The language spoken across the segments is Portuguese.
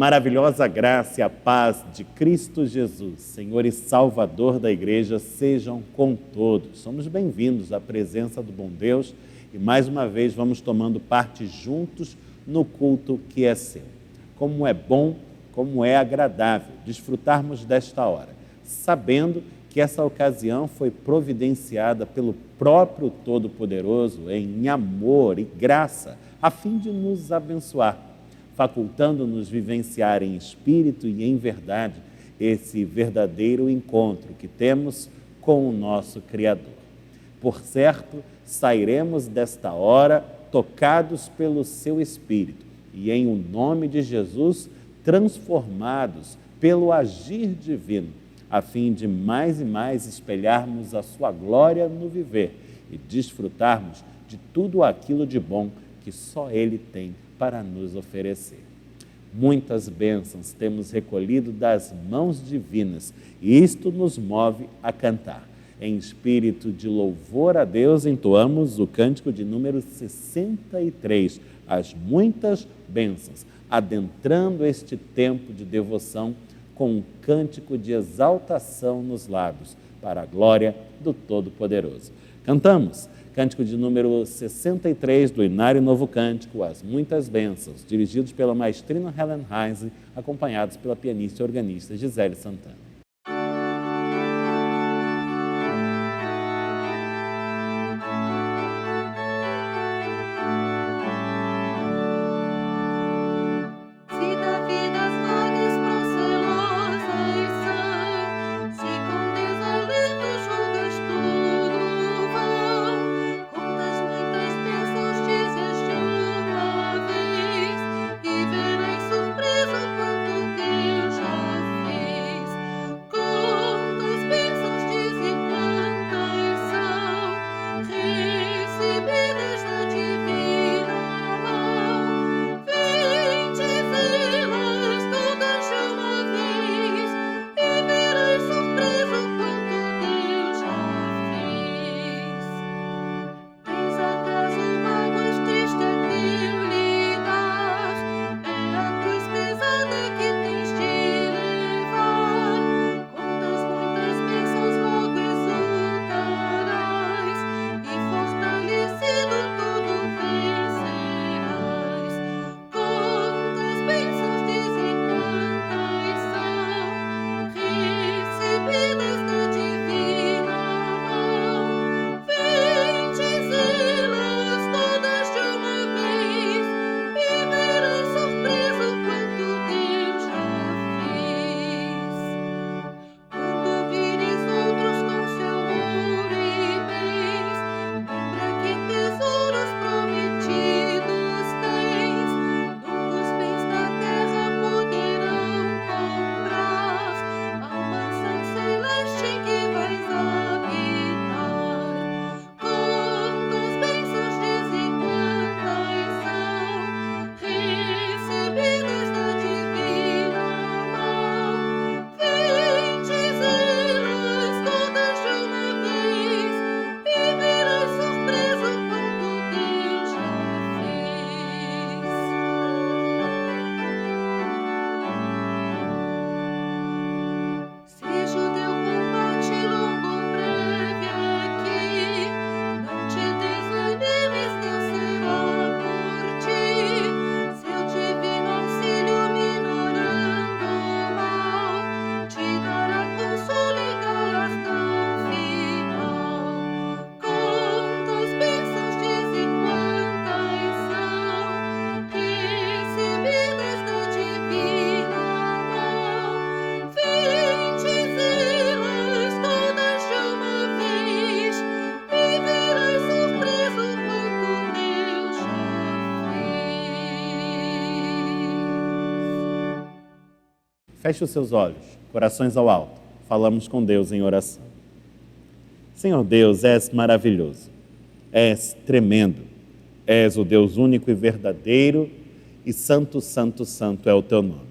maravilhosa graça e a paz de Cristo Jesus, Senhor e Salvador da Igreja, sejam com todos. Somos bem-vindos à presença do bom Deus e mais uma vez vamos tomando parte juntos no culto que é seu. Como é bom, como é agradável desfrutarmos desta hora, sabendo que essa ocasião foi providenciada pelo próprio Todo-Poderoso em amor e graça, a fim de nos abençoar, facultando-nos vivenciar em espírito e em verdade esse verdadeiro encontro que temos com o nosso Criador. Por certo, sairemos desta hora tocados pelo seu Espírito e, em o nome de Jesus, transformados pelo agir divino, a fim de mais e mais espelharmos a sua glória no viver e desfrutarmos de tudo aquilo de bom que só Ele tem para nos oferecer. Muitas bênçãos temos recolhido das mãos divinas e isto nos move a cantar. Em espírito de louvor a Deus, entoamos o cântico de número 63, as muitas bênçãos, adentrando este tempo de devoção com um cântico de exaltação nos lábios, para a glória do Todo-Poderoso. Cantamos cântico de número 63 do Inário Novo Cântico, As Muitas Bênçãos, dirigidos pela maestrina Helen Heinze, acompanhados pela pianista e organista Gisele Santana. Feche os seus olhos, corações ao alto. Falamos com Deus em oração. Senhor Deus, és maravilhoso, és tremendo, és o Deus único e verdadeiro e santo, santo, santo é o teu nome.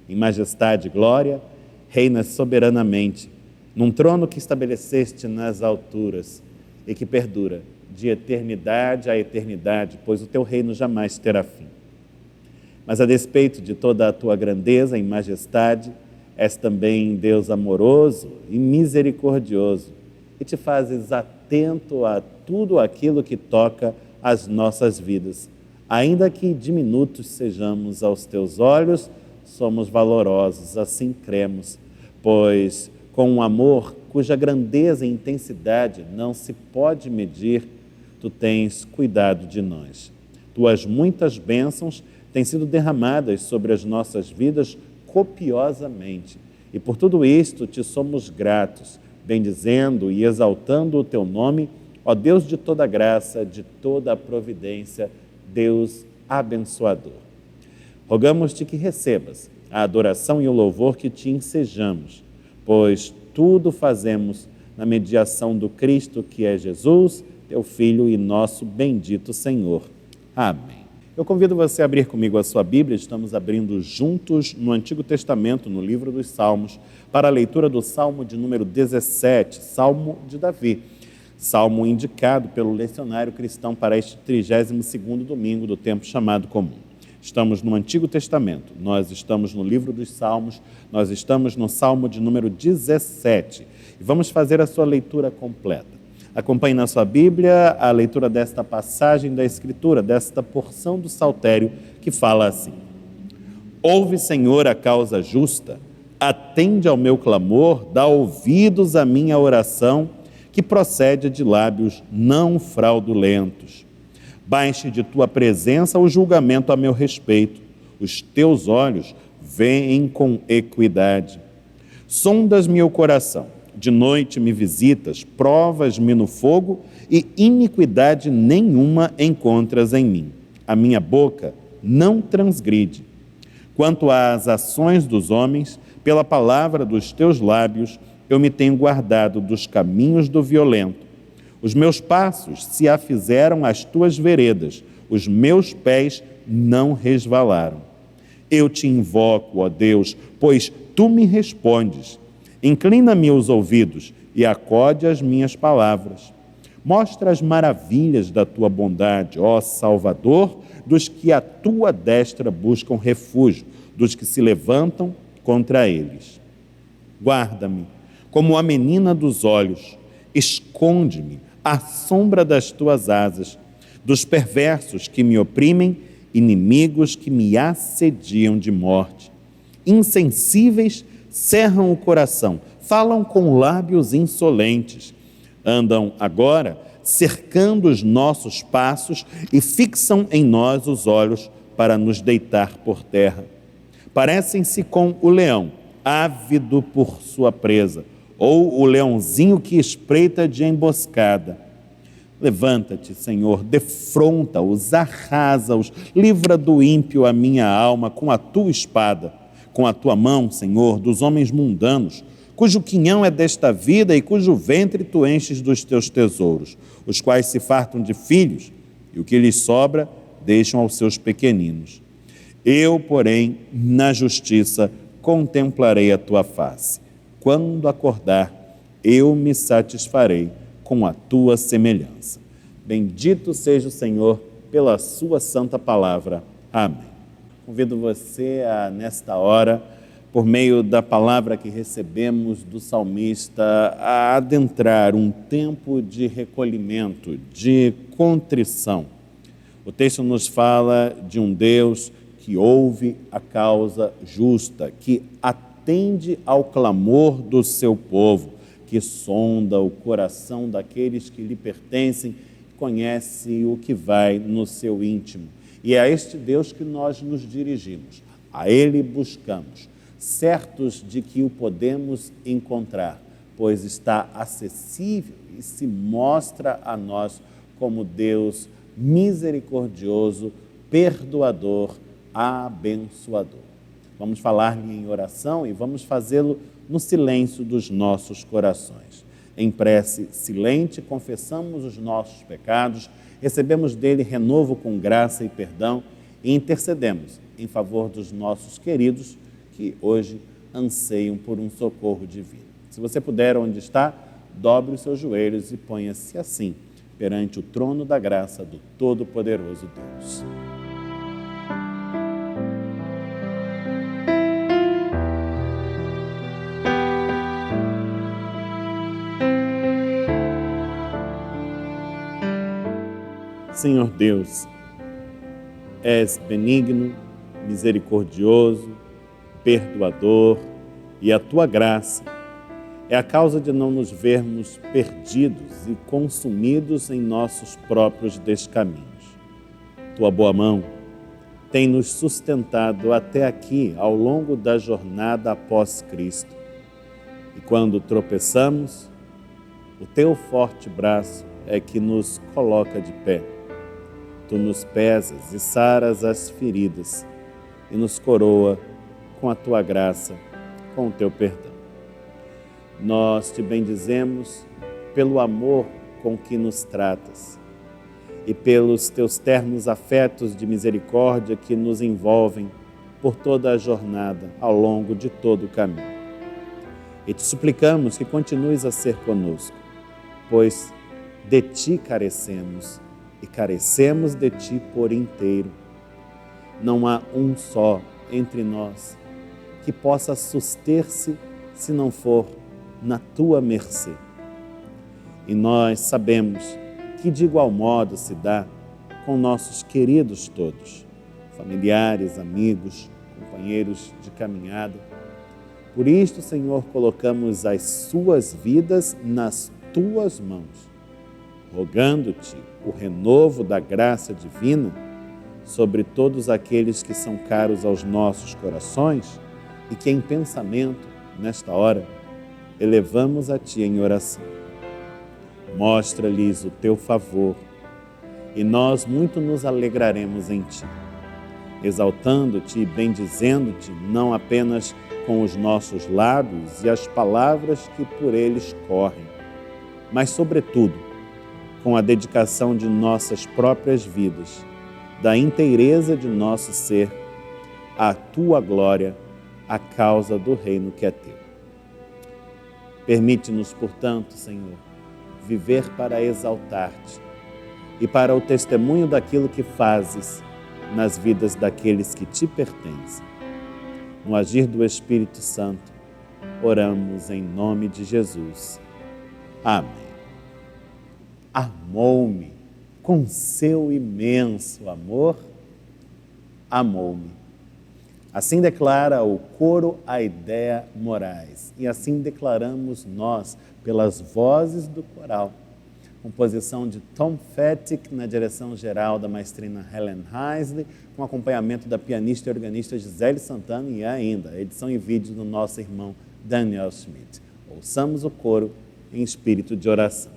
Em majestade e glória, reinas soberanamente, num trono que estabeleceste nas alturas e que perdura de eternidade a eternidade, pois o teu reino jamais terá fim. Mas a despeito de toda a tua grandeza e majestade, és também Deus amoroso e misericordioso e te fazes atento a tudo aquilo que toca as nossas vidas. Ainda que diminutos sejamos aos teus olhos, somos valorosos, assim cremos, pois com um amor cuja grandeza e intensidade não se pode medir, tu tens cuidado de nós. Tuas muitas bênçãos têm sido derramadas sobre as nossas vidas copiosamente. E por tudo isto te somos gratos, bendizendo e exaltando o teu nome, ó Deus de toda graça, de toda providência, Deus abençoador. Rogamos-te que recebas a adoração e o louvor que te ensejamos, pois tudo fazemos na mediação do Cristo que é Jesus, teu Filho e nosso bendito Senhor. Amém. Eu convido você a abrir comigo a sua Bíblia, estamos abrindo juntos no Antigo Testamento, no livro dos Salmos, para a leitura do Salmo de número 17, Salmo de Davi, salmo indicado pelo lecionário cristão para este 32º domingo do tempo chamado comum. Estamos no Antigo Testamento, nós estamos no livro dos Salmos, nós estamos no Salmo de número 17 e vamos fazer a sua leitura completa. Acompanhe na sua Bíblia a leitura desta passagem da Escritura, desta porção do Saltério, que fala assim: Ouve, Senhor, a causa justa, atende ao meu clamor, dá ouvidos à minha oração, que procede de lábios não fraudulentos. Baixe de tua presença o julgamento a meu respeito, os teus olhos veem com equidade. Sondas-me o coração, de noite me visitas, provas-me no fogo e iniquidade nenhuma encontras em mim. A minha boca não transgride. Quanto às ações dos homens, pela palavra dos teus lábios, eu me tenho guardado dos caminhos do violento. Os meus passos se afizeram às tuas veredas, os meus pés não resvalaram. Eu te invoco, ó Deus, pois tu me respondes. Inclina-me os ouvidos e acode às minhas palavras. Mostra as maravilhas da tua bondade, ó Salvador, dos que à tua destra buscam refúgio, dos que se levantam contra eles. Guarda-me como a menina dos olhos, esconde-me à sombra das tuas asas, dos perversos que me oprimem, inimigos que me assediam de morte. Insensíveis cerram o coração, falam com lábios insolentes, andam agora cercando os nossos passos e fixam em nós os olhos para nos deitar por terra. Parecem-se com o leão, ávido por sua presa, ou o leãozinho que espreita de emboscada. Levanta-te, Senhor, defronta-os, arrasa-os, livra do ímpio a minha alma com a tua espada. Com a tua mão, Senhor, dos homens mundanos, cujo quinhão é desta vida e cujo ventre tu enches dos teus tesouros, os quais se fartam de filhos, e o que lhes sobra deixam aos seus pequeninos. Eu, porém, na justiça, contemplarei a tua face. Quando acordar, eu me satisfarei com a tua semelhança. Bendito seja o Senhor pela sua santa palavra. Amém. Convido você a, nesta hora, por meio da palavra que recebemos do salmista, a adentrar um tempo de recolhimento, de contrição. O texto nos fala de um Deus que ouve a causa justa, que atende ao clamor do seu povo, que sonda o coração daqueles que lhe pertencem, conhece o que vai no seu íntimo. E é a este Deus que nós nos dirigimos, a Ele buscamos, certos de que o podemos encontrar, pois está acessível e se mostra a nós como Deus misericordioso, perdoador, abençoador. Vamos falar-lhe em oração e vamos fazê-lo no silêncio dos nossos corações. Em prece silente, confessamos os nossos pecados, recebemos dele renovo com graça e perdão e intercedemos em favor dos nossos queridos que hoje anseiam por um socorro divino. Se você puder, onde está, dobre os seus joelhos e ponha-se assim perante o trono da graça do Todo-Poderoso Deus. Senhor Deus, és benigno, misericordioso, perdoador, e a tua graça é a causa de não nos vermos perdidos e consumidos em nossos próprios descaminhos. Tua boa mão tem nos sustentado até aqui ao longo da jornada após Cristo. E quando tropeçamos, o teu forte braço é que nos coloca de pé. Tu nos pesas e saras as feridas e nos coroa com a tua graça, com o teu perdão. Nós te bendizemos pelo amor com que nos tratas e pelos teus ternos afetos de misericórdia que nos envolvem por toda a jornada, ao longo de todo o caminho. E te suplicamos que continues a ser conosco, pois de ti carecemos e carecemos de ti por inteiro. Não há um só entre nós que possa suster-se se não for na tua mercê. E nós sabemos que de igual modo se dá com nossos queridos todos, familiares, amigos, companheiros de caminhada. Por isto, Senhor, colocamos as suas vidas nas tuas mãos, rogando-te o renovo da graça divina sobre todos aqueles que são caros aos nossos corações e que em pensamento, nesta hora, elevamos a ti em oração. Mostra-lhes o teu favor e nós muito nos alegraremos em ti, exaltando-te e bendizendo-te não apenas com os nossos lábios e as palavras que por eles correm, mas sobretudo com a dedicação de nossas próprias vidas, da inteireza de nosso ser, à tua glória, à causa do reino que é teu. Permite-nos, portanto, Senhor, viver para exaltar-te e para o testemunho daquilo que fazes nas vidas daqueles que te pertencem. No agir do Espírito Santo, oramos em nome de Jesus. Amém. Amou-me com seu imenso amor, amou-me. Assim declara o coro Aidéia Moraes. E assim declaramos nós, pelas vozes do coral. Composição de Tom Fettig, na direção geral da maestrina Helen Heisley, com acompanhamento da pianista e organista Gisele Santana e ainda a edição em vídeo do nosso irmão Daniel Schmidt. Ouçamos o coro em espírito de oração.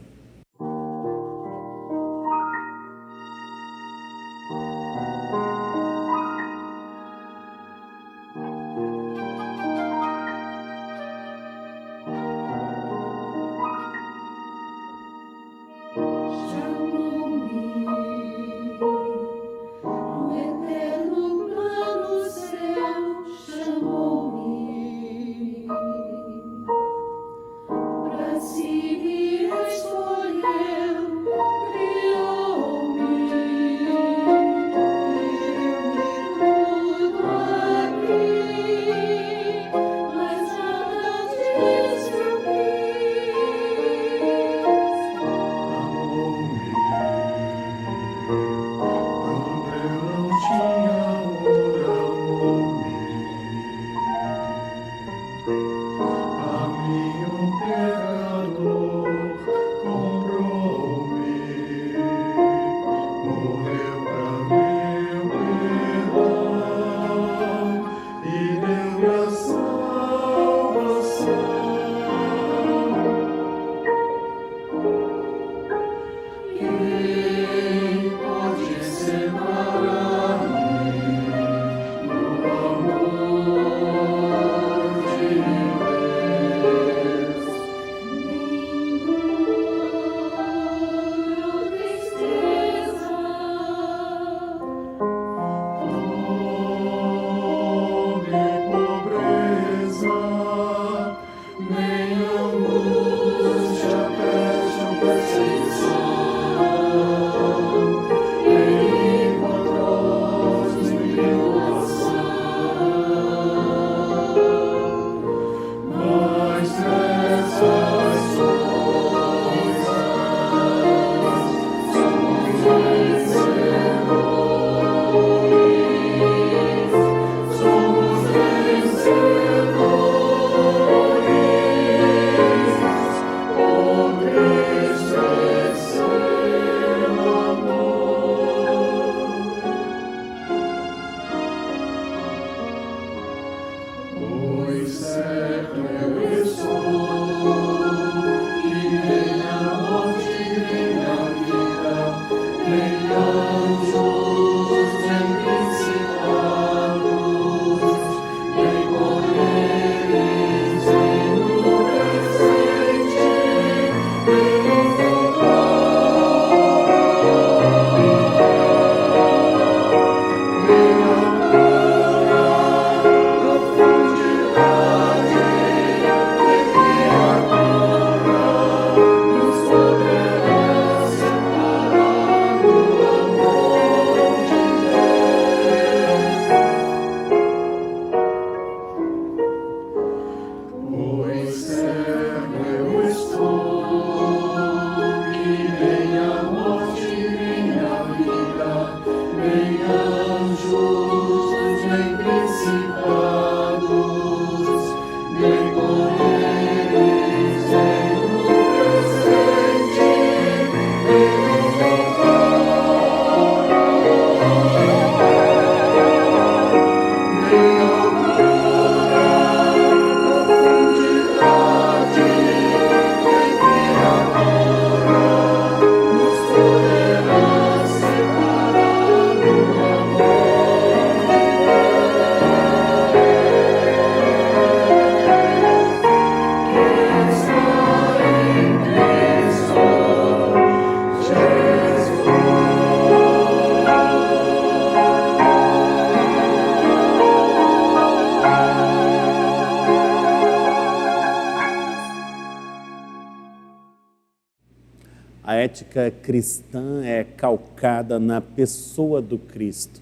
A ética cristã é calcada na pessoa do Cristo.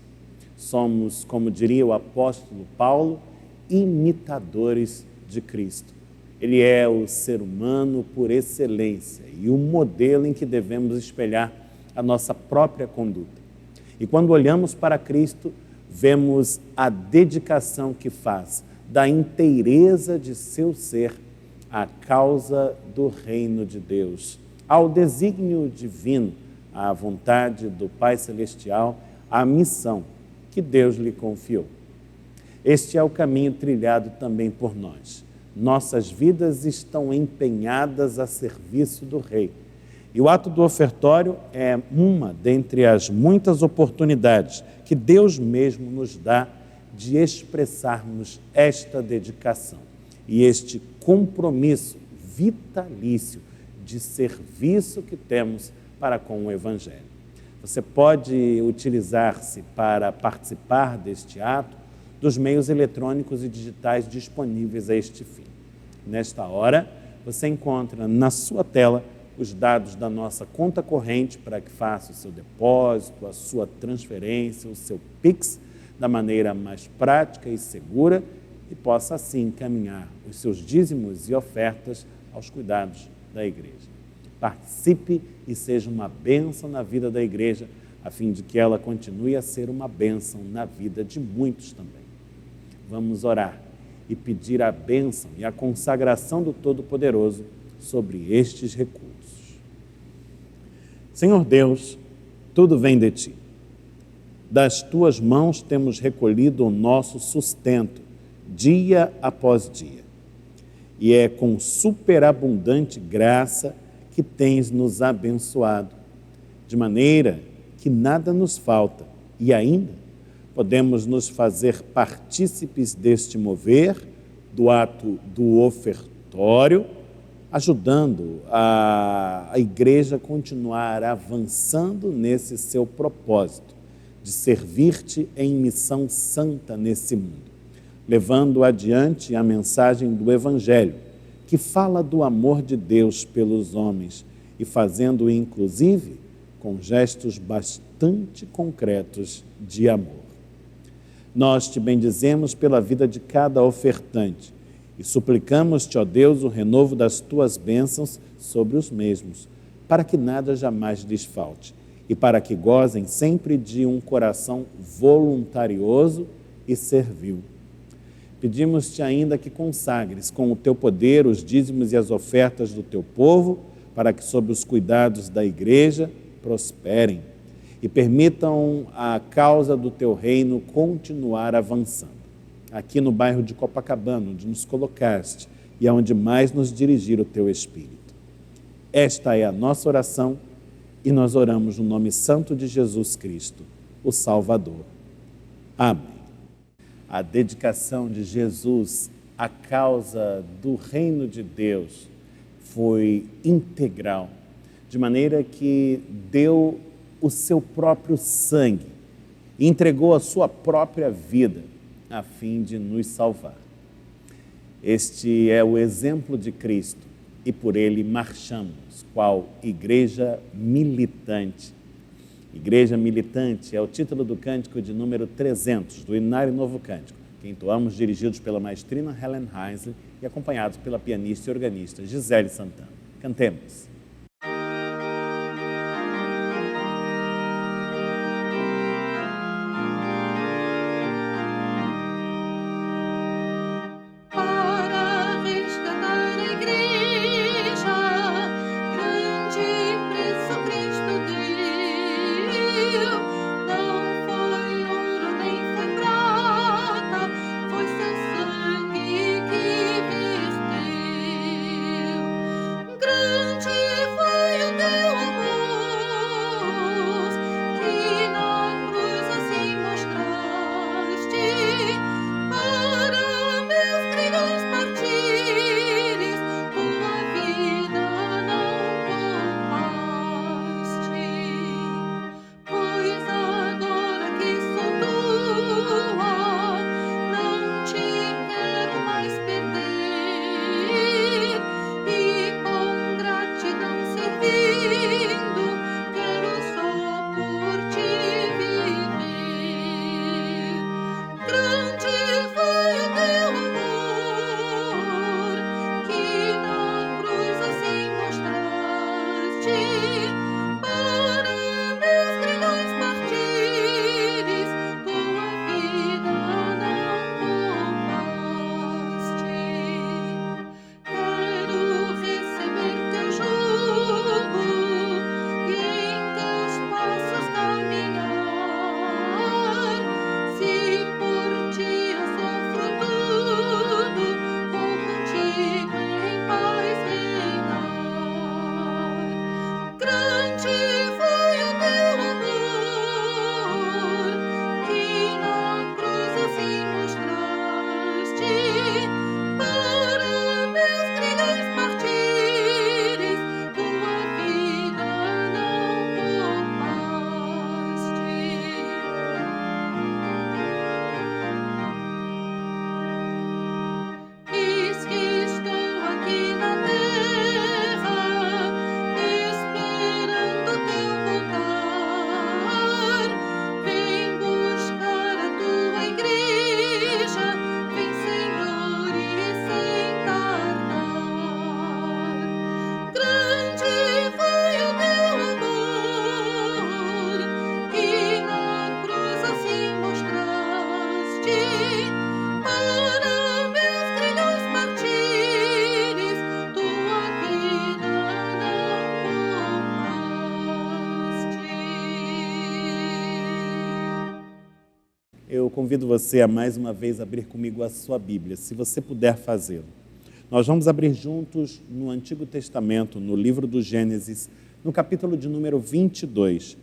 Somos, como diria o apóstolo Paulo, imitadores de Cristo. Ele é o ser humano por excelência e o modelo em que devemos espelhar a nossa própria conduta. E quando olhamos para Cristo, vemos a dedicação que faz da inteireza de seu ser à causa do reino de Deus, ao desígnio divino, à vontade do Pai Celestial, à missão que Deus lhe confiou. Este é o caminho trilhado também por nós. Nossas vidas estão empenhadas a serviço do Rei. E o ato do ofertório é uma dentre as muitas oportunidades que Deus mesmo nos dá de expressarmos esta dedicação e este compromisso vitalício de serviço que temos para com o Evangelho. Você pode utilizar-se para participar deste ato dos meios eletrônicos e digitais disponíveis a este fim. Nesta hora, você encontra na sua tela os dados da nossa conta corrente para que faça o seu depósito, a sua transferência, o seu Pix, da maneira mais prática e segura e possa assim encaminhar os seus dízimos e ofertas aos cuidados da igreja. Participe e seja uma bênção na vida da igreja, a fim de que ela continue a ser uma bênção na vida de muitos também. Vamos orar e pedir a bênção e a consagração do Todo-Poderoso sobre estes recursos. Senhor Deus, tudo vem de Ti. Das Tuas mãos temos recolhido o nosso sustento, dia após dia. E é com superabundante graça que tens nos abençoado, de maneira que nada nos falta e ainda podemos nos fazer partícipes deste mover, do ato do ofertório, ajudando a igreja a continuar avançando nesse seu propósito de servir-te em missão santa nesse mundo, levando adiante a mensagem do Evangelho, que fala do amor de Deus pelos homens e fazendo inclusive com gestos bastante concretos de amor. Nós te bendizemos pela vida de cada ofertante e suplicamos-te, ó Deus, o renovo das tuas bênçãos sobre os mesmos, para que nada jamais lhes falte e para que gozem sempre de um coração voluntarioso e servil. Pedimos-te ainda que consagres com o teu poder os dízimos e as ofertas do teu povo, para que sob os cuidados da igreja prosperem e permitam a causa do teu reino continuar avançando. Aqui no bairro de Copacabana, onde nos colocaste e aonde mais nos dirigir o teu Espírito. Esta é a nossa oração e nós oramos no nome santo de Jesus Cristo, o Salvador. Amém. A dedicação de Jesus à causa do reino de Deus foi integral, de maneira que deu o seu próprio sangue e entregou a sua própria vida a fim de nos salvar. Este é o exemplo de Cristo e por ele marchamos, qual igreja militante. Igreja militante é o título do cântico de número 300 do Hinário Novo Cântico, que entoamos dirigidos pela maestrina Helen Heinzle e acompanhados pela pianista e organista Gisele Santana. Cantemos. Grande convido você a mais uma vez abrir comigo a sua Bíblia, se você puder fazê-lo. Nós vamos abrir juntos no Antigo Testamento, no livro do Gênesis, no capítulo de número 22,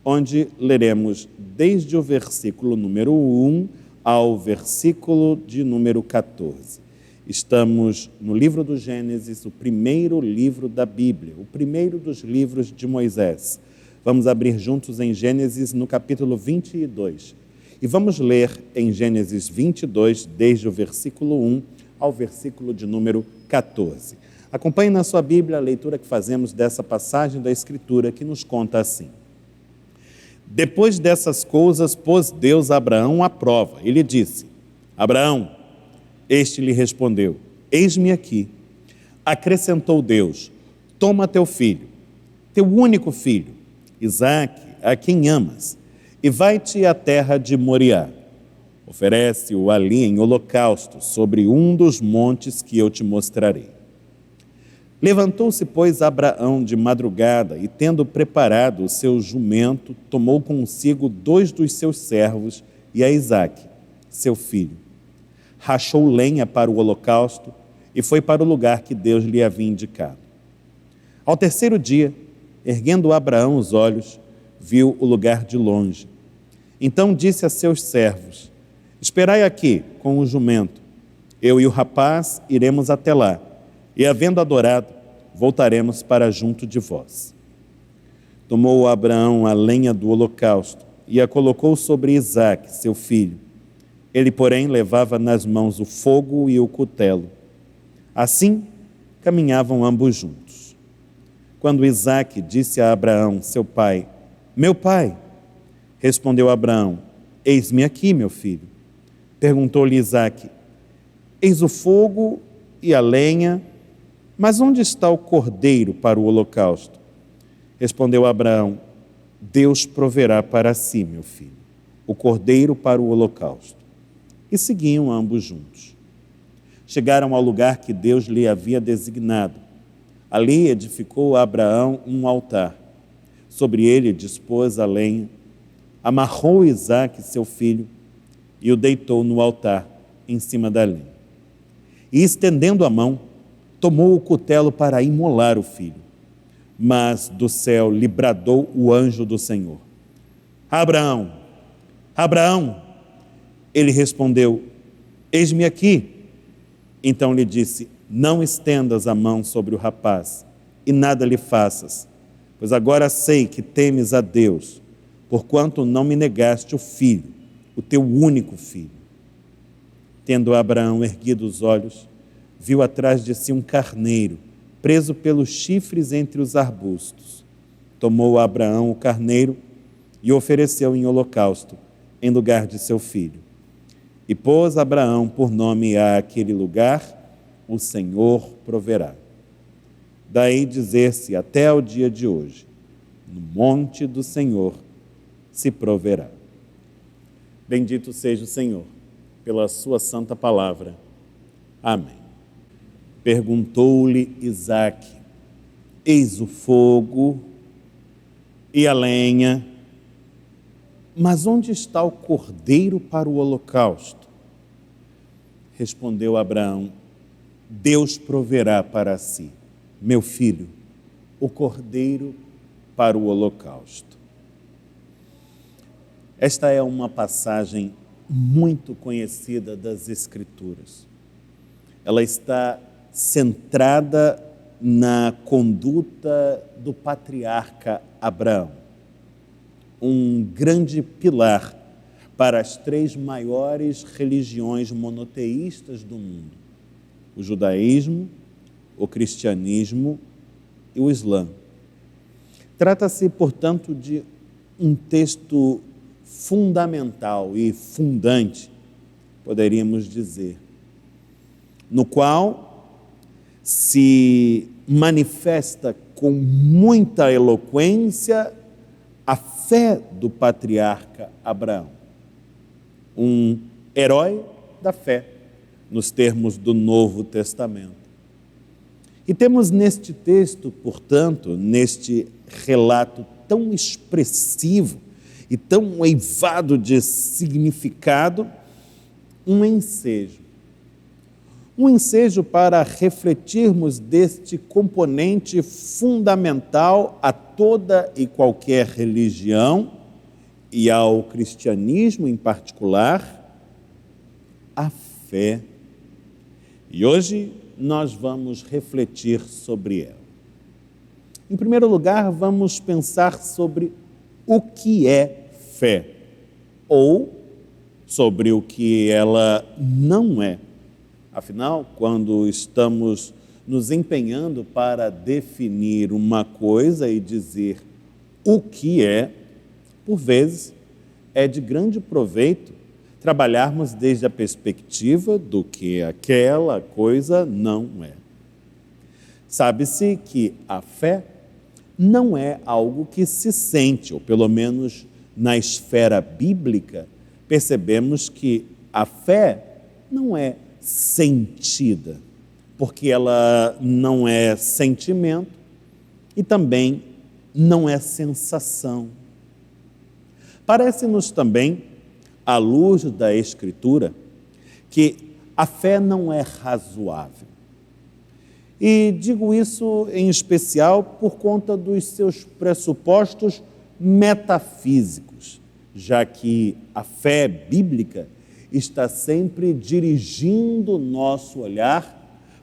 onde leremos desde o versículo número 1 ao versículo de número 14. Estamos no livro do Gênesis, o primeiro livro da Bíblia, o primeiro dos livros de Moisés. Vamos abrir juntos em Gênesis no capítulo 22. E vamos ler em Gênesis 22, desde o versículo 1 ao versículo de número 14. Acompanhe na sua Bíblia a leitura que fazemos dessa passagem da Escritura que nos conta assim. Depois dessas coisas, pôs Deus a Abraão à prova. Ele disse: Abraão, este lhe respondeu: eis-me aqui. Acrescentou Deus: toma teu filho, teu único filho, Isaque, a quem amas, e vai-te à terra de Moriá. Oferece-o ali em holocausto sobre um dos montes que eu te mostrarei. Levantou-se, pois, Abraão de madrugada e, tendo preparado o seu jumento, tomou consigo 2 dos seus servos e a Isaque, seu filho. Rachou lenha para o holocausto e foi para o lugar que Deus lhe havia indicado. Ao terceiro dia, erguendo Abraão os olhos, viu o lugar de longe. Então disse a seus servos: esperai aqui com o jumento, eu e o rapaz iremos até lá, e havendo adorado, voltaremos para junto de vós. Tomou Abraão a lenha do holocausto e a colocou sobre Isaque, seu filho. Ele, porém, levava nas mãos o fogo e o cutelo. Assim, caminhavam ambos juntos. Quando Isaque disse a Abraão, seu pai: meu pai, respondeu Abraão: eis-me aqui, meu filho. Perguntou-lhe Isaque: eis o fogo e a lenha, mas onde está o cordeiro para o holocausto? Respondeu Abraão: Deus proverá para si, meu filho, o cordeiro para o holocausto. E seguiam ambos juntos. Chegaram ao lugar que Deus lhe havia designado. Ali edificou Abraão um altar. Sobre ele dispôs a lenha, amarrou Isaque, seu filho, e o deitou no altar, em cima da lenha. E, estendendo a mão, tomou o cutelo para imolar o filho. Mas do céu lhe bradou o anjo do Senhor: Abraão, Abraão! Ele respondeu: eis-me aqui. Então lhe disse: não estendas a mão sobre o rapaz, e nada lhe faças, pois agora sei que temes a Deus, porquanto não me negaste o filho, o teu único filho. Tendo Abraão erguido os olhos, viu atrás de si um carneiro, preso pelos chifres entre os arbustos. Tomou Abraão o carneiro e o ofereceu em holocausto, em lugar de seu filho. E pôs Abraão por nome àquele lugar: o Senhor proverá. Daí dizer-se até ao dia de hoje: no monte do Senhor se proverá. Bendito seja o Senhor, pela sua santa palavra. Amém. Perguntou-lhe Isaque: eis o fogo e a lenha, mas onde está o cordeiro para o holocausto? Respondeu Abraão: Deus proverá para si, meu filho, o cordeiro para o holocausto. Esta é uma passagem muito conhecida das Escrituras. Ela está centrada na conduta do patriarca Abraão, um grande pilar para as 3 maiores religiões monoteístas do mundo: o judaísmo, o cristianismo e o islã. Trata-se, portanto, de um texto fundamental e fundante, poderíamos dizer, no qual se manifesta com muita eloquência a fé do patriarca Abraão, um herói da fé, nos termos do Novo Testamento. E temos neste texto, portanto, neste relato tão expressivo e tão eivado de significado, um ensejo. Um ensejo para refletirmos deste componente fundamental a toda e qualquer religião e ao cristianismo em particular, a fé. E hoje nós vamos refletir sobre ela. Em primeiro lugar, vamos pensar sobre o que é fé, ou sobre o que ela não é. Afinal, quando estamos nos empenhando para definir uma coisa e dizer o que é, por vezes, é de grande proveito trabalharmos desde a perspectiva do que aquela coisa não é. Sabe-se que a fé não é algo que se sente, ou pelo menos na esfera bíblica, percebemos que a fé não é sentida, porque ela não é sentimento e também não é sensação. Parece-nos também, à luz da Escritura, que a fé não é razoável. E digo isso em especial por conta dos seus pressupostos metafísicos, já que a fé bíblica está sempre dirigindo o nosso olhar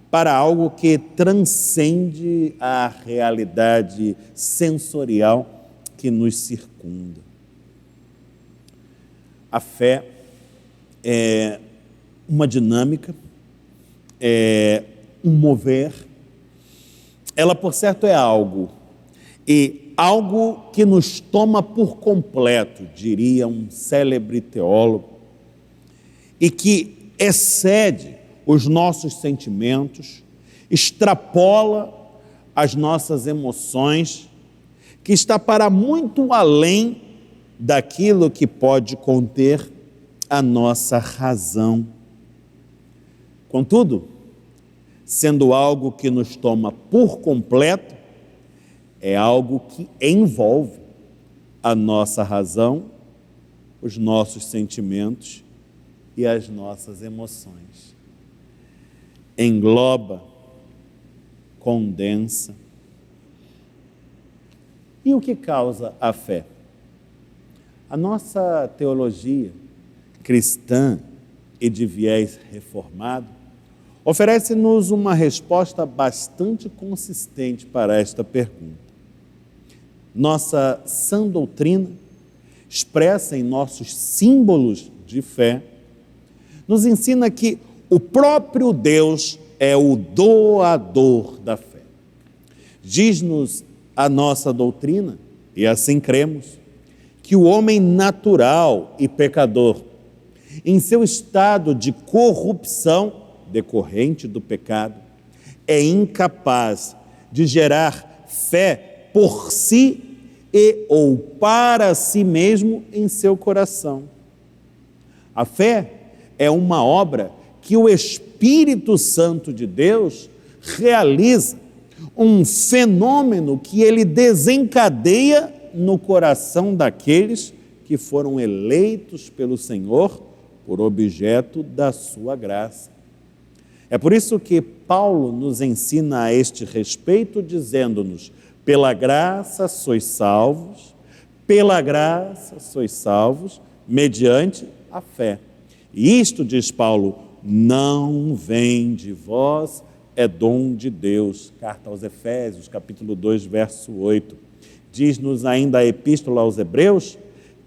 para algo que transcende a realidade sensorial que nos circunda. A fé é uma dinâmica, é um mover. Ela, por certo, é algo, e algo que nos toma por completo, diria um célebre teólogo, e que excede os nossos sentimentos, extrapola as nossas emoções, que está para muito além daquilo que pode conter a nossa razão. Contudo, sendo algo que nos toma por completo, é algo que envolve a nossa razão, os nossos sentimentos e as nossas emoções. Engloba, condensa. E o que causa a fé? A nossa teologia cristã e de viés reformado oferece-nos uma resposta bastante consistente para esta pergunta. Nossa sã doutrina, expressa em nossos símbolos de fé, nos ensina que o próprio Deus é o doador da fé. Diz-nos a nossa doutrina, e assim cremos, que o homem natural e pecador, em seu estado de corrupção decorrente do pecado, é incapaz de gerar fé por si e ou para si mesmo em seu coração. A fé é uma obra que o Espírito Santo de Deus realiza, um fenômeno que ele desencadeia no coração daqueles que foram eleitos pelo Senhor por objeto da sua graça. É por isso que Paulo nos ensina a este respeito, dizendo-nos: pela graça sois salvos, mediante a fé. E isto, diz Paulo, não vem de vós, é dom de Deus. Carta aos Efésios, capítulo 2, verso 8. Diz-nos ainda a Epístola aos Hebreus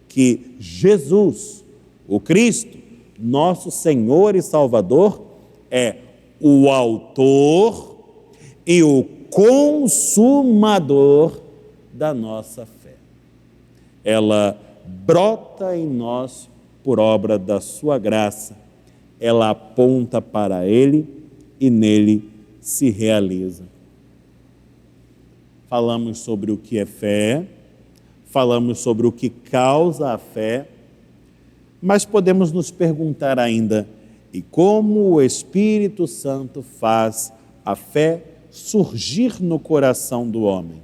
que Jesus, o Cristo, nosso Senhor e Salvador, é o autor e o consumador da nossa fé. Ela brota em nós por obra da sua graça, ela aponta para Ele e nele se realiza. Falamos sobre o que é fé, falamos sobre o que causa a fé, mas podemos nos perguntar ainda: e como o Espírito Santo faz a fé surgir no coração do homem?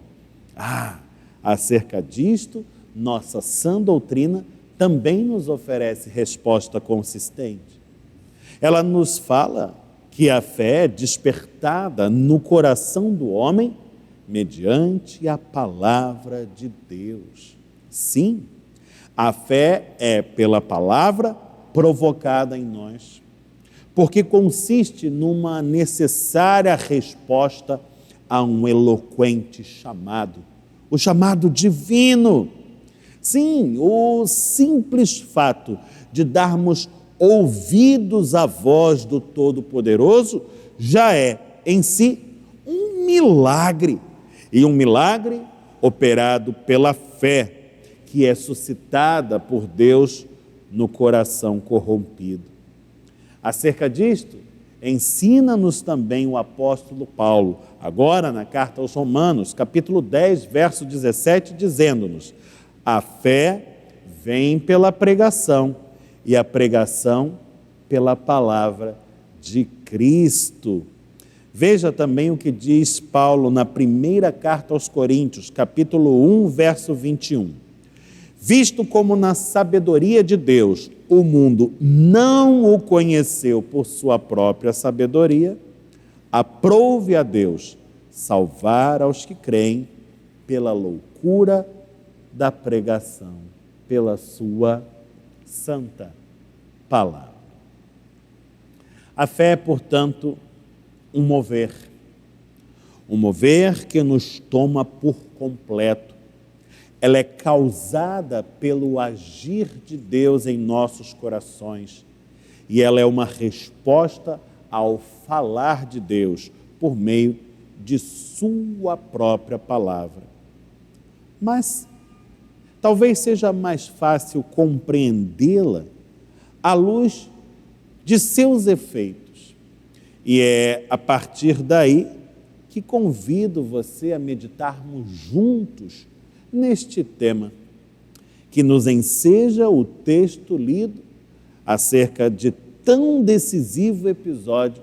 Acerca disto, nossa sã doutrina também nos oferece resposta consistente. Ela nos fala que a fé é despertada no coração do homem mediante a palavra de Deus. Sim, a fé é pela palavra provocada em nós, porque consiste numa necessária resposta a um eloquente chamado, o chamado divino. Sim, o simples fato de darmos ouvidos à voz do Todo-Poderoso já é, em si, um milagre. E um milagre operado pela fé, que é suscitada por Deus no coração corrompido. Acerca disto, ensina-nos também o apóstolo Paulo, agora na carta aos Romanos, capítulo 10, verso 17, dizendo-nos: a fé vem pela pregação, e a pregação pela palavra de Cristo. Veja também o que diz Paulo na primeira carta aos Coríntios, capítulo 1, verso 21. Visto como na sabedoria de Deus o mundo não o conheceu por sua própria sabedoria, aprouve a Deus salvar aos que creem pela loucura da pregação, pela sua santa palavra. A fé é, portanto, um mover que nos toma por completo. Ela é causada pelo agir de Deus em nossos corações e ela é uma resposta ao falar de Deus por meio de sua própria palavra. Mas talvez seja mais fácil compreendê-la à luz de seus efeitos. E é a partir daí que convido você a meditarmos juntos neste tema, que nos enseja o texto lido acerca de tão decisivo episódio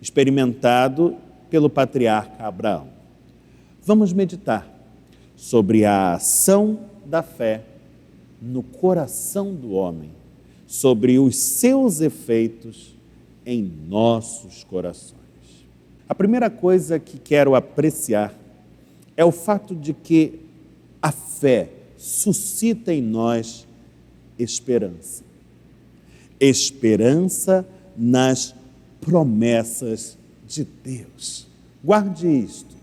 experimentado pelo patriarca Abraão. Vamos meditar sobre a ação da fé no coração do homem, sobre os seus efeitos em nossos corações. A primeira coisa que quero apreciar é o fato de que a fé suscita em nós esperança. Esperança nas promessas de Deus. Guarde isto.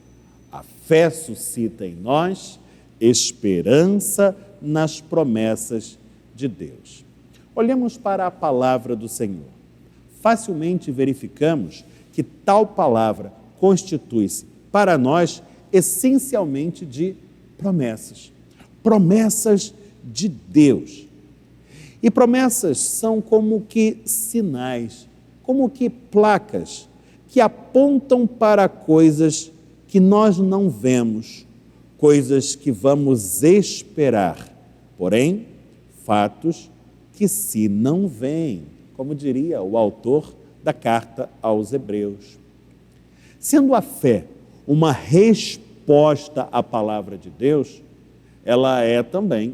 A fé suscita em nós esperança nas promessas de Deus. Olhemos para a palavra do Senhor. Facilmente verificamos que tal palavra constitui-se para nós essencialmente de promessas. Promessas de Deus. E promessas são como que sinais, como que placas que apontam para coisas que nós não vemos, coisas que vamos esperar, porém, fatos que se não veem, como diria o autor da carta aos Hebreus. Sendo a fé uma resposta à palavra de Deus, ela é também,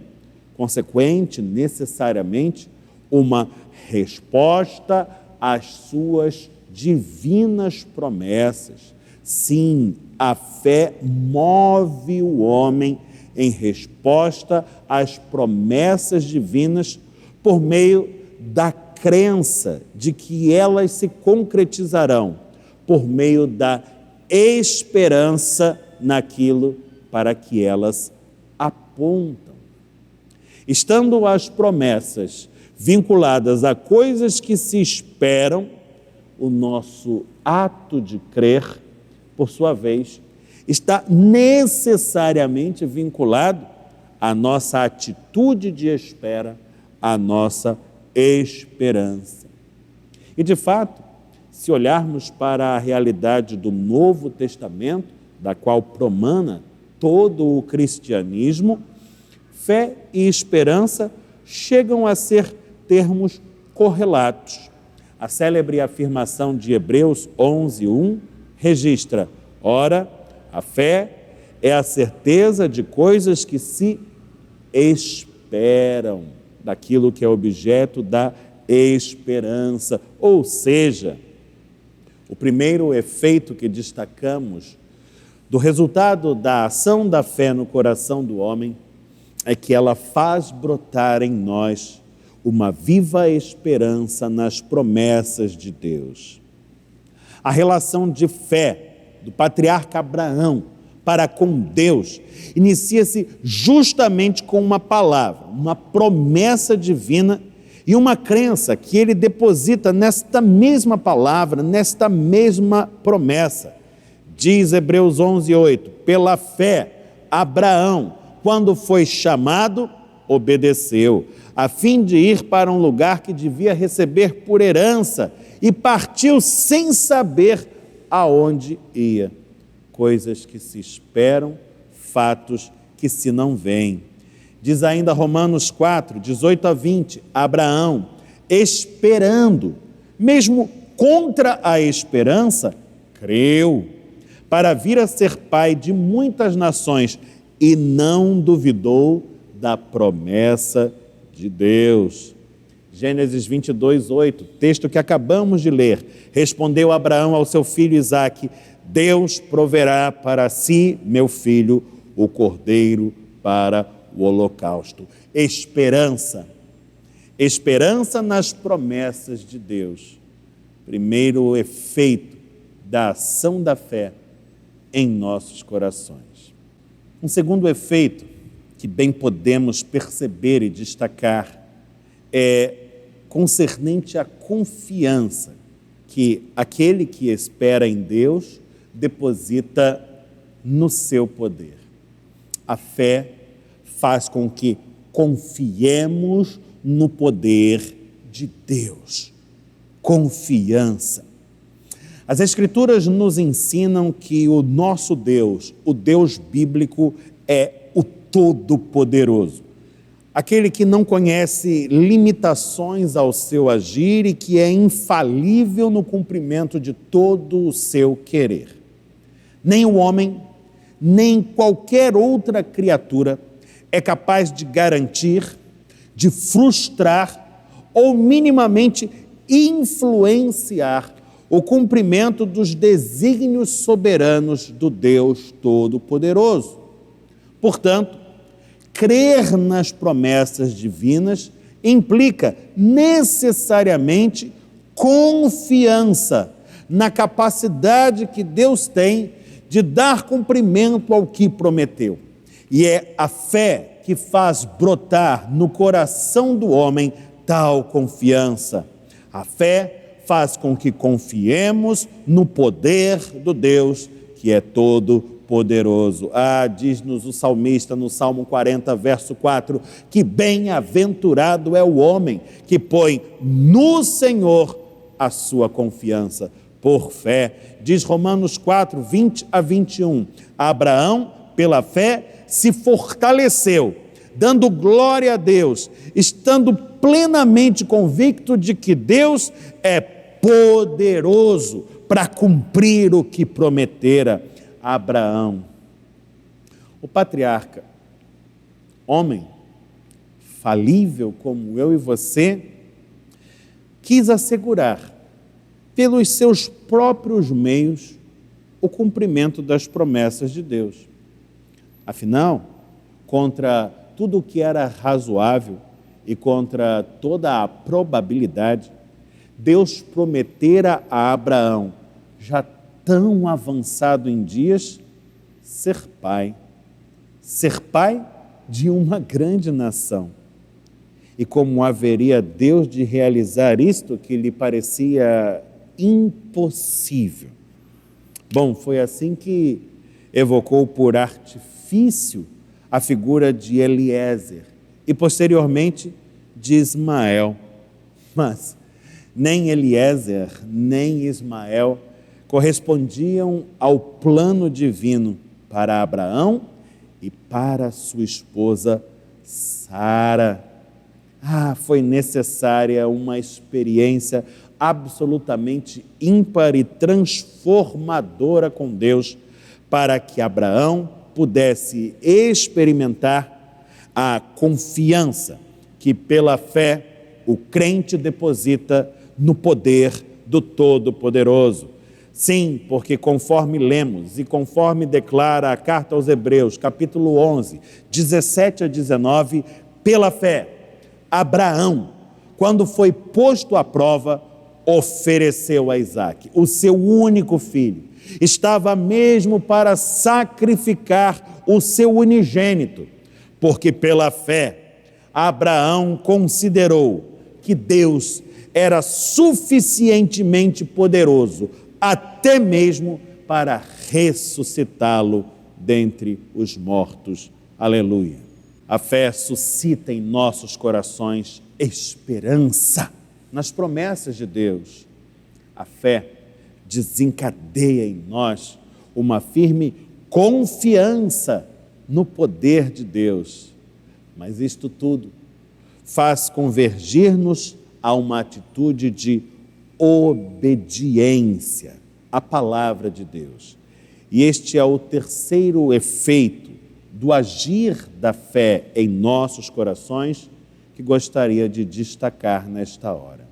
consequente, necessariamente, uma resposta às suas divinas promessas. Sim, a fé move o homem em resposta às promessas divinas por meio da crença de que elas se concretizarão, por meio da esperança naquilo para que elas apontam. Estando as promessas vinculadas a coisas que se esperam, o nosso ato de crer, por sua vez, está necessariamente vinculado à nossa atitude de espera, à nossa esperança. E, de fato, se olharmos para a realidade do Novo Testamento, da qual promana todo o cristianismo, fé e esperança chegam a ser termos correlatos. A célebre afirmação de Hebreus 11:1 registra: ora, a fé é a certeza de coisas que se esperam daquilo que é objeto da esperança. Ou seja, o primeiro efeito que destacamos do resultado da ação da fé no coração do homem é que ela faz brotar em nós uma viva esperança nas promessas de Deus. A relação de fé do patriarca Abraão para com Deus inicia-se justamente com uma palavra, uma promessa divina e uma crença que ele deposita nesta mesma palavra, nesta mesma promessa. Diz Hebreus 11:8, pela fé, Abraão, quando foi chamado, obedeceu, a fim de ir para um lugar que devia receber por herança, e partiu sem saber aonde ia. Coisas que se esperam, fatos que se não veem. Diz ainda Romanos 4, 18 a 20, Abraão, esperando, mesmo contra a esperança, creu, para vir a ser pai de muitas nações, e não duvidou da promessa de Deus. Gênesis 22, 8, texto que acabamos de ler. Respondeu Abraão ao seu filho Isaque, Deus proverá para si, meu filho, o cordeiro para o holocausto. Esperança. Esperança nas promessas de Deus. Primeiro efeito da ação da fé em nossos corações. Um segundo efeito que bem podemos perceber e destacar é concernente à confiança que aquele que espera em Deus deposita no seu poder. A fé faz com que confiemos no poder de Deus. Confiança. As Escrituras nos ensinam que o nosso Deus, o Deus bíblico, é o Todo-Poderoso. Aquele que não conhece limitações ao seu agir e que é infalível no cumprimento de todo o seu querer. Nem o homem, nem qualquer outra criatura é capaz de garantir, de frustrar ou minimamente influenciar o cumprimento dos desígnios soberanos do Deus Todo-Poderoso. Portanto, crer nas promessas divinas implica necessariamente confiança na capacidade que Deus tem de dar cumprimento ao que prometeu. E é a fé que faz brotar no coração do homem tal confiança. A fé faz com que confiemos no poder do Deus que é todo-poderoso. Diz-nos o salmista no Salmo 40, verso 4, que bem-aventurado é o homem que põe no Senhor a sua confiança por fé. Diz Romanos 4, 20 a 21, Abraão, pela fé, se fortaleceu, dando glória a Deus, estando plenamente convicto de que Deus é poderoso para cumprir o que prometera a Abraão. O patriarca, homem falível como eu e você, quis assegurar, pelos seus próprios meios, o cumprimento das promessas de Deus. Afinal, contra tudo o que era razoável e contra toda a probabilidade, Deus prometera a Abraão, já tão avançado em dias, ser pai de uma grande nação. E como haveria Deus de realizar isto que lhe parecia impossível? Bom, foi assim que evocou por artifício a figura de Eliezer e posteriormente de Ismael. Mas nem Eliezer, nem Ismael correspondiam ao plano divino para Abraão e para sua esposa Sara. Foi necessária uma experiência absolutamente ímpar e transformadora com Deus para que Abraão pudesse experimentar a confiança que pela fé o crente deposita no poder do Todo-Poderoso. Sim, porque conforme lemos e conforme declara a carta aos Hebreus, capítulo 11, 17 a 19, pela fé, Abraão, quando foi posto à prova, ofereceu a Isaque, o seu único filho. Estava mesmo para sacrificar o seu unigênito, porque pela fé, Abraão considerou que Deus era suficientemente poderoso, até mesmo para ressuscitá-lo dentre os mortos. Aleluia. A fé suscita em nossos corações esperança nas promessas de Deus. A fé desencadeia em nós uma firme confiança no poder de Deus. Mas isto tudo faz convergir-nos a uma atitude de obediência à palavra de Deus. E este é o terceiro efeito do agir da fé em nossos corações que gostaria de destacar nesta hora.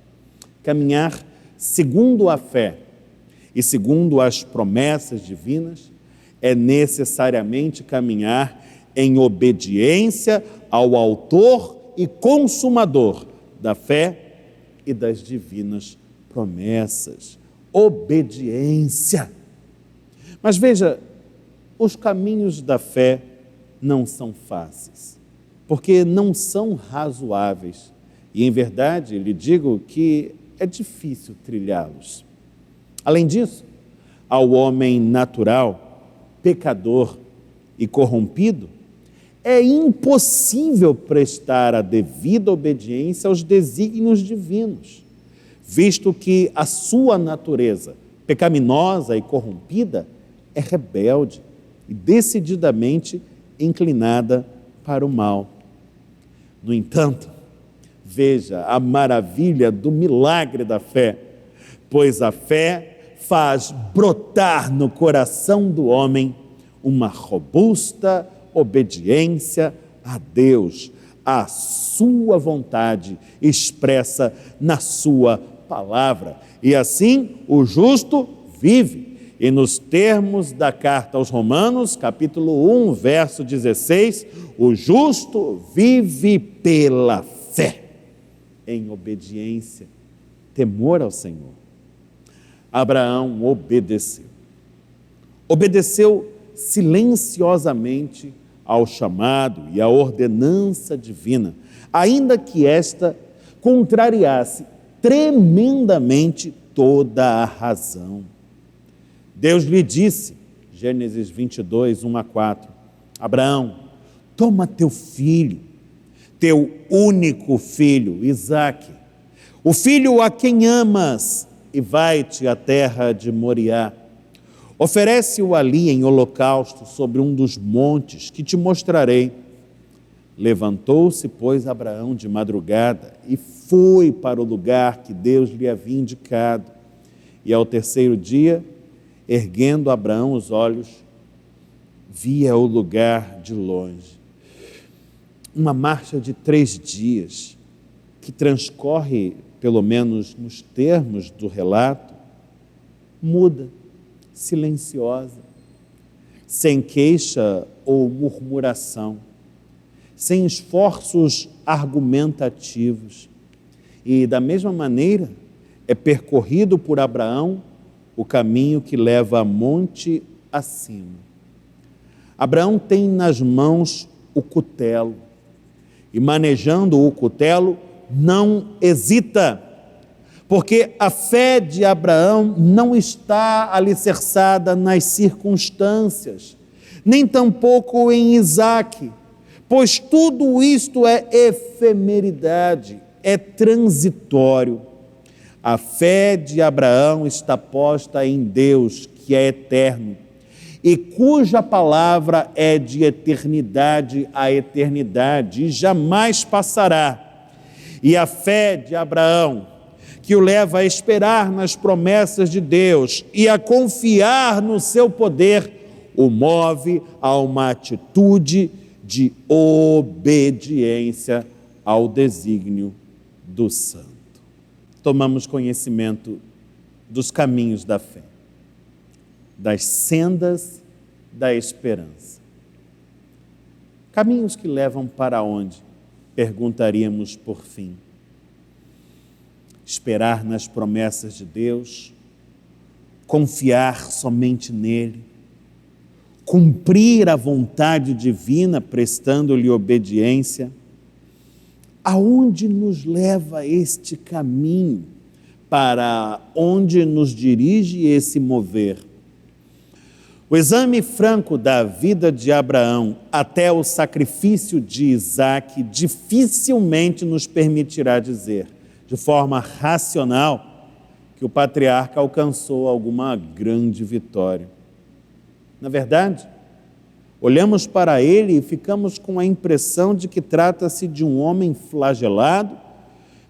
Caminhar segundo a fé e segundo as promessas divinas é necessariamente caminhar em obediência ao autor e consumador da fé e das divinas promessas. Obediência. Mas veja, os caminhos da fé não são fáceis, porque não são razoáveis. E, em verdade, lhe digo que é difícil trilhá-los. Além disso, ao homem natural, pecador e corrompido, é impossível prestar a devida obediência aos desígnios divinos, visto que a sua natureza pecaminosa e corrompida é rebelde e decididamente inclinada para o mal. No entanto, veja a maravilha do milagre da fé, pois a fé faz brotar no coração do homem uma robusta obediência a Deus, a sua vontade expressa na sua palavra. E assim o justo vive. E nos termos da carta aos Romanos, capítulo 1, verso 16, o justo vive pela fé, em obediência, temor ao Senhor. Abraão obedeceu. Obedeceu silenciosamente ao chamado e à ordenança divina, ainda que esta contrariasse tremendamente toda a razão. Deus lhe disse, Gênesis 22, 1 a 4, Abraão, toma teu filho, teu único filho, Isaque, o filho a quem amas, e vai-te à terra de Moriá. Oferece-o ali em holocausto sobre um dos montes que te mostrarei. Levantou-se, pois, Abraão de madrugada e foi para o lugar que Deus lhe havia indicado. E ao terceiro dia, erguendo Abraão os olhos, via o lugar de longe. Uma marcha de 3 dias, que transcorre, pelo menos nos termos do relato, muda, silenciosa, sem queixa ou murmuração, sem esforços argumentativos. E, da mesma maneira, é percorrido por Abraão o caminho que leva a monte acima. Abraão tem nas mãos o cutelo e, manejando o cutelo, não hesita, porque a fé de Abraão não está alicerçada nas circunstâncias, nem tampouco em Isaque, pois tudo isto é efemeridade, é transitório. A fé de Abraão está posta em Deus, que é eterno, e cuja palavra é de eternidade a eternidade, e jamais passará. E a fé de Abraão, que o leva a esperar nas promessas de Deus e a confiar no seu poder, o move a uma atitude de obediência ao desígnio do Santo. Tomamos conhecimento dos caminhos da fé, das sendas da esperança. Caminhos que levam para onde? Perguntaríamos por fim. Esperar nas promessas de Deus, confiar somente nele, cumprir a vontade divina prestando-lhe obediência. Aonde nos leva este caminho? Para onde nos dirige esse mover? O exame franco da vida de Abraão até o sacrifício de Isaque dificilmente nos permitirá dizer, de forma racional, que o patriarca alcançou alguma grande vitória. Na verdade, olhamos para ele e ficamos com a impressão de que trata-se de um homem flagelado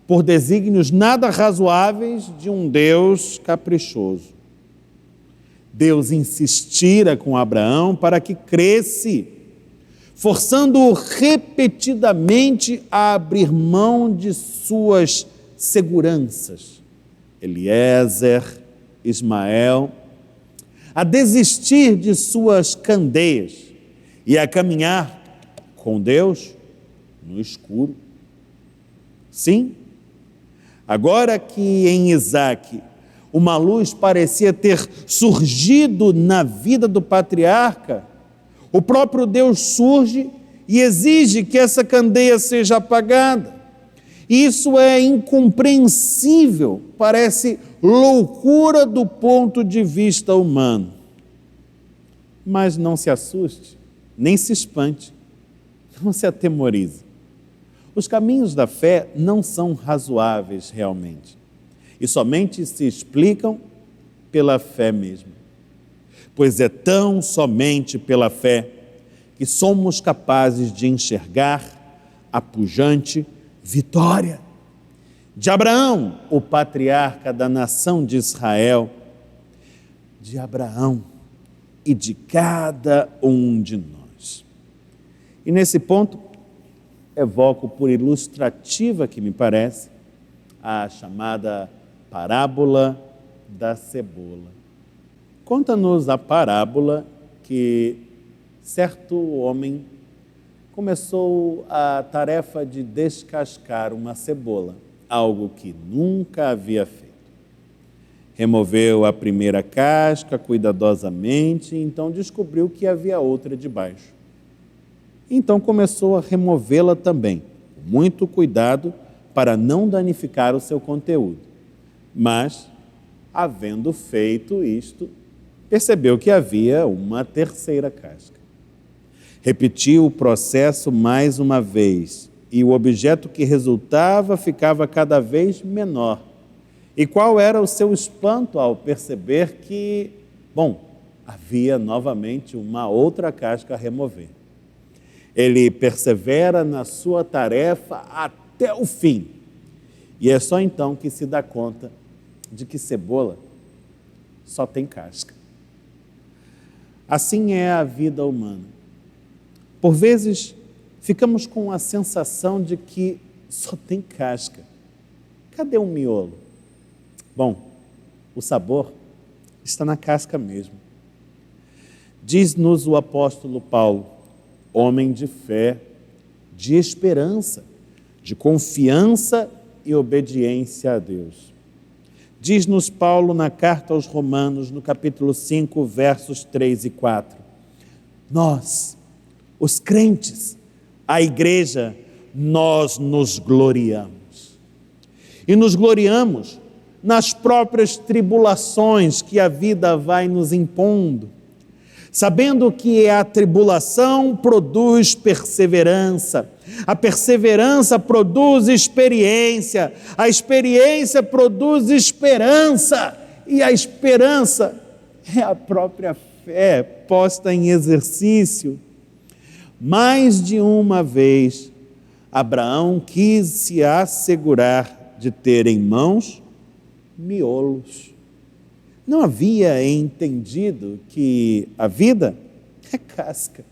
por desígnios nada razoáveis de um Deus caprichoso. Deus insistira com Abraão para que cresce, forçando-o repetidamente a abrir mão de suas seguranças, Eliezer, Ismael, a desistir de suas candeias e a caminhar com Deus no escuro. Sim, agora que em Isaque uma luz parecia ter surgido na vida do patriarca, o próprio Deus surge e exige que essa candeia seja apagada. Isso é incompreensível, parece loucura do ponto de vista humano. Mas não se assuste, nem se espante, não se atemorize. Os caminhos da fé não são razoáveis realmente, e somente se explicam pela fé mesmo. Pois é tão somente pela fé que somos capazes de enxergar a pujante vitória de Abraão, o patriarca da nação de Israel, de Abraão e de cada um de nós. E nesse ponto, evoco por ilustrativa que me parece, a chamada parábola da cebola. Conta-nos a parábola que certo homem começou a tarefa de descascar uma cebola, algo que nunca havia feito. Removeu a primeira casca cuidadosamente, então descobriu que havia outra debaixo. Então começou a removê-la também, com muito cuidado para não danificar o seu conteúdo. Mas, havendo feito isto, percebeu que havia uma terceira casca. Repetiu o processo mais uma vez e o objeto que resultava ficava cada vez menor. E qual era o seu espanto ao perceber que, havia novamente uma outra casca a remover. Ele persevera na sua tarefa até o fim. E é só então que se dá conta de que cebola só tem casca. Assim é a vida humana. Por vezes, ficamos com a sensação de que só tem casca. Cadê o miolo? O sabor está na casca mesmo. Diz-nos o apóstolo Paulo, homem de fé, de esperança, de confiança e obediência a Deus. Diz-nos Paulo na carta aos Romanos, no capítulo 5, versos 3 e 4. Nós, os crentes, a igreja, nós nos gloriamos. E nos gloriamos nas próprias tribulações que a vida vai nos impondo, sabendo que a tribulação produz perseverança, a perseverança produz experiência, a experiência produz esperança, e a esperança é a própria fé posta em exercício. Mais de uma vez, Abraão quis se assegurar de ter em mãos miolos. Não havia entendido que a vida é casca.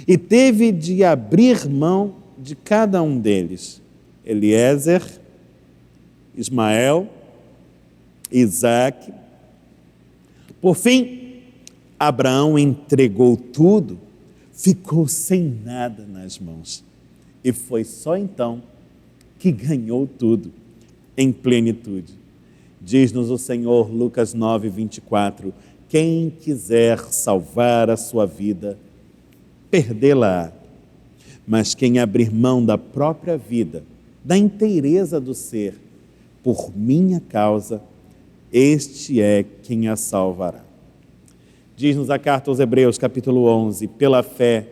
e teve de abrir mão de cada um deles: Eliezer, Ismael, Isaque. Por fim, Abraão entregou tudo, ficou sem nada nas mãos. E foi só então que ganhou tudo em plenitude. Diz-nos o Senhor, Lucas 9, 24, quem quiser salvar a sua vida, perdê-la-á. Mas quem abrir mão da própria vida, da inteireza do ser, por minha causa, este é quem a salvará. Diz-nos a carta aos Hebreus, capítulo 11, pela fé,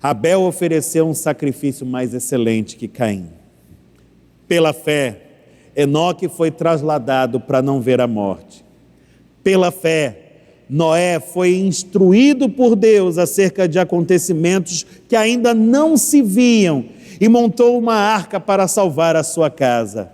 Abel ofereceu um sacrifício mais excelente que Caim. Pela fé, Enoque foi trasladado para não ver a morte. Pela fé, Noé foi instruído por Deus acerca de acontecimentos que ainda não se viam e montou uma arca para salvar a sua casa.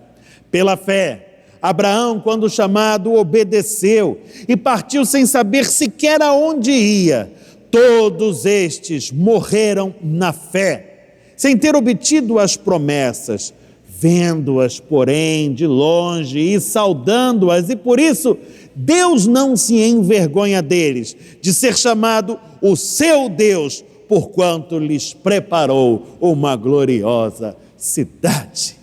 Pela fé, Abraão, quando chamado, obedeceu e partiu sem saber sequer aonde ia. Todos estes morreram na fé, sem ter obtido as promessas, vendo-as, porém, de longe e saudando-as, e por isso Deus não se envergonha deles, de ser chamado o seu Deus, porquanto lhes preparou uma gloriosa cidade.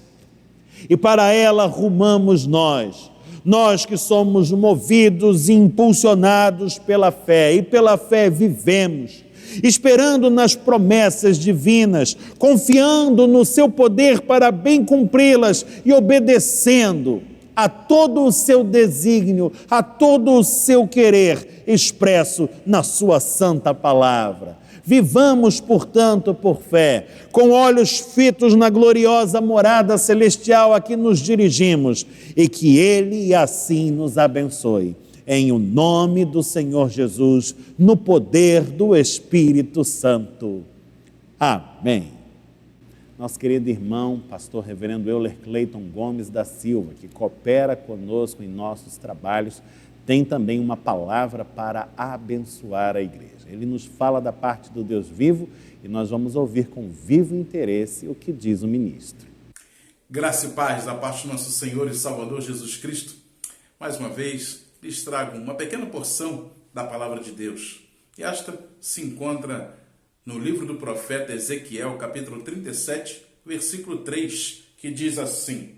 E para ela rumamos nós que somos movidos e impulsionados pela fé, e pela fé vivemos, esperando nas promessas divinas, confiando no seu poder para bem cumpri-las e obedecendo a todo o seu desígnio, a todo o seu querer expresso na sua santa palavra. Vivamos, portanto, por fé, com olhos fitos na gloriosa morada celestial a que nos dirigimos, e que Ele assim nos abençoe. Em o nome do Senhor Jesus, no poder do Espírito Santo. Amém. Nosso querido irmão, pastor reverendo Euler Cleiton Gomes da Silva, que coopera conosco em nossos trabalhos, tem também uma palavra para abençoar a igreja. Ele nos fala da parte do Deus vivo e nós vamos ouvir com vivo interesse o que diz o ministro. Graça e paz da parte do nosso Senhor e Salvador Jesus Cristo. Mais uma vez, lhes trago uma pequena porção da palavra de Deus. E esta se encontra no livro do profeta Ezequiel, capítulo 37, versículo 3, que diz assim: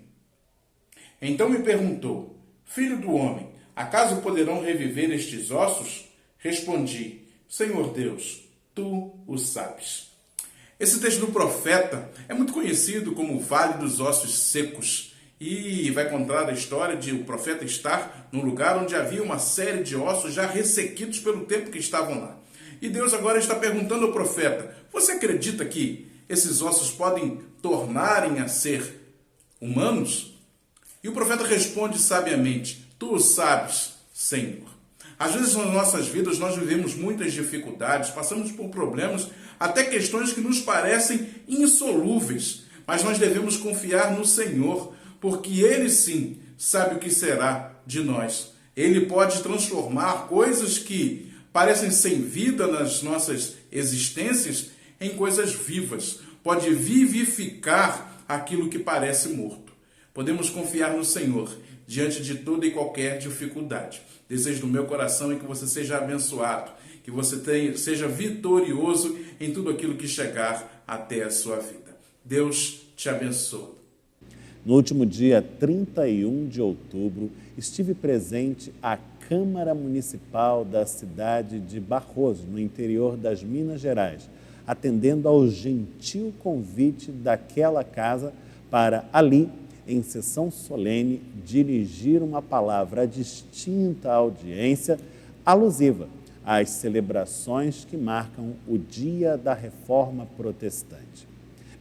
Então me perguntou, filho do homem, acaso poderão reviver estes ossos? Respondi, Senhor Deus, tu o sabes. Esse texto do profeta é muito conhecido como o Vale dos Ossos Secos e vai contar a história de o profeta estar num lugar onde havia uma série de ossos já ressequidos pelo tempo que estavam lá. E Deus agora está perguntando ao profeta, você acredita que esses ossos podem tornarem a ser humanos? E o profeta responde sabiamente, tu o sabes, Senhor. Às vezes nas nossas vidas nós vivemos muitas dificuldades, passamos por problemas, até questões que nos parecem insolúveis, mas nós devemos confiar no Senhor, porque Ele sim sabe o que será de nós. Ele pode transformar coisas que parecem sem vida nas nossas existências em coisas vivas. Pode vivificar aquilo que parece morto. Podemos confiar no Senhor diante de toda e qualquer dificuldade. Desejo do meu coração é que você seja abençoado, que você seja vitorioso em tudo aquilo que chegar até a sua vida. Deus te abençoe. No último dia 31 de outubro, estive presente à Câmara Municipal da cidade de Barroso, no interior das Minas Gerais, atendendo ao gentil convite daquela casa para ali, em sessão solene, dirigir uma palavra distinta à audiência, alusiva às celebrações que marcam o Dia da Reforma Protestante.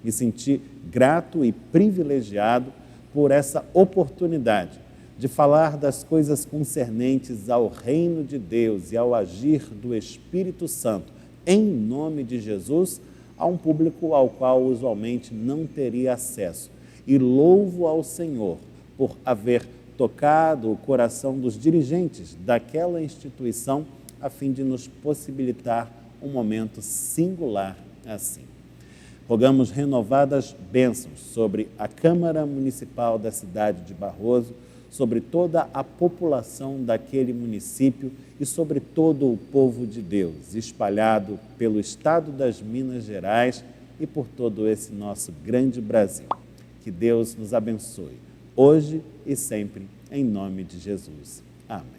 Me senti grato e privilegiado por essa oportunidade de falar das coisas concernentes ao reino de Deus e ao agir do Espírito Santo, em nome de Jesus, a um público ao qual usualmente não teria acesso. E louvo ao Senhor por haver tocado o coração dos dirigentes daquela instituição a fim de nos possibilitar um momento singular assim. Rogamos renovadas bênçãos sobre a Câmara Municipal da cidade de Barroso, sobre toda a população daquele município e sobre todo o povo de Deus, espalhado pelo estado das Minas Gerais e por todo esse nosso grande Brasil. Que Deus nos abençoe, hoje e sempre, em nome de Jesus. Amém.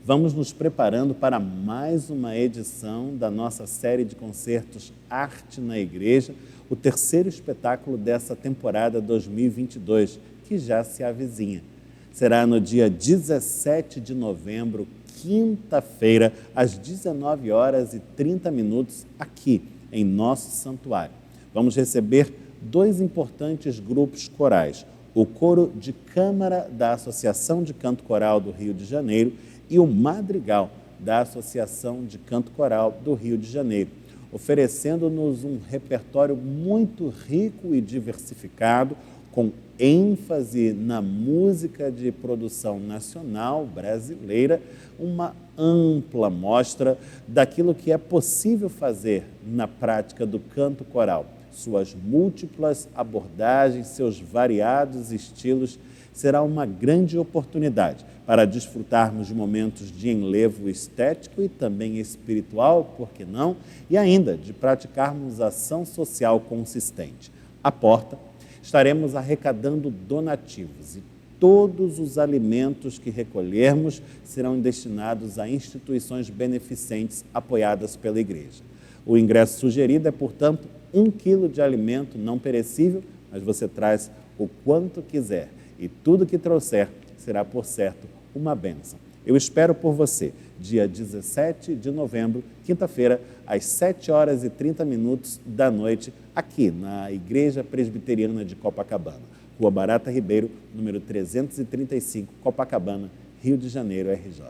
Vamos nos preparando para mais uma edição da nossa série de concertos Arte na Igreja, o terceiro espetáculo dessa temporada 2022, que já se avizinha. Será no dia 17 de novembro, quinta-feira, às 19h30, aqui em nosso santuário. Vamos receber dois importantes grupos corais, o Coro de Câmara da Associação de Canto Coral do Rio de Janeiro e o Madrigal da Associação de Canto Coral do Rio de Janeiro, oferecendo-nos um repertório muito rico e diversificado, com ênfase na música de produção nacional brasileira, uma ampla mostra daquilo que é possível fazer na prática do canto coral. Suas múltiplas abordagens, seus variados estilos, será uma grande oportunidade para desfrutarmos de momentos de enlevo estético e também espiritual, por que não? E ainda de praticarmos ação social consistente. À porta, estaremos arrecadando donativos e todos os alimentos que recolhermos serão destinados a instituições beneficentes apoiadas pela Igreja. O ingresso sugerido é, portanto, 1 quilo de alimento não perecível, mas você traz o quanto quiser e tudo que trouxer será, por certo, uma bênção. Eu espero por você, dia 17 de novembro, quinta-feira, às 7h30 da noite, aqui na Igreja Presbiteriana de Copacabana, Rua Barata Ribeiro, número 335, Copacabana, Rio de Janeiro, RJ.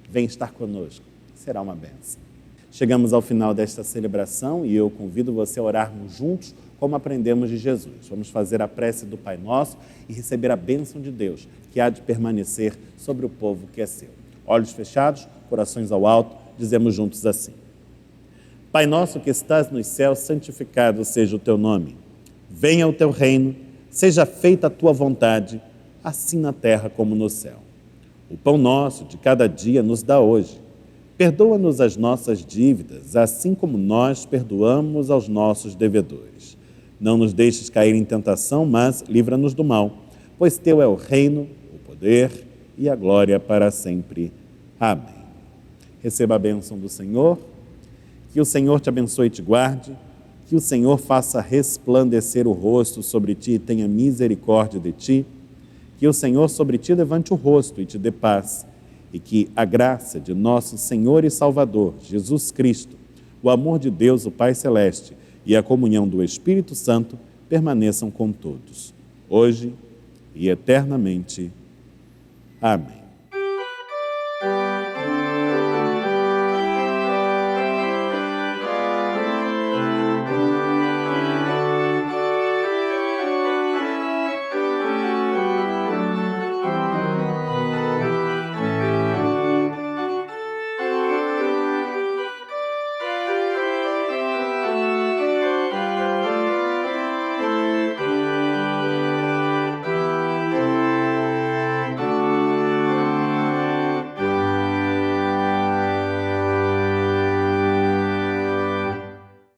Vem estar conosco, será uma bênção. Chegamos ao final desta celebração e eu convido você a orarmos juntos como aprendemos de Jesus. Vamos fazer a prece do Pai Nosso e receber a bênção de Deus, que há de permanecer sobre o povo que é seu. Olhos fechados, corações ao alto, dizemos juntos assim: Pai nosso que estás nos céus, santificado seja o teu nome. Venha o teu reino, seja feita a tua vontade, assim na terra como no céu. O pão nosso de cada dia nos dá hoje. Perdoa-nos as nossas dívidas, assim como nós perdoamos aos nossos devedores. Não nos deixes cair em tentação, mas livra-nos do mal, pois teu é o reino, o poder e a glória para sempre. Amém. Receba a bênção do Senhor, que o Senhor te abençoe e te guarde, que o Senhor faça resplandecer o rosto sobre ti e tenha misericórdia de ti, que o Senhor sobre ti levante o rosto e te dê paz, e que a graça de nosso Senhor e Salvador, Jesus Cristo, o amor de Deus, o Pai Celeste, e a comunhão do Espírito Santo permaneçam com todos, hoje e eternamente. Amém.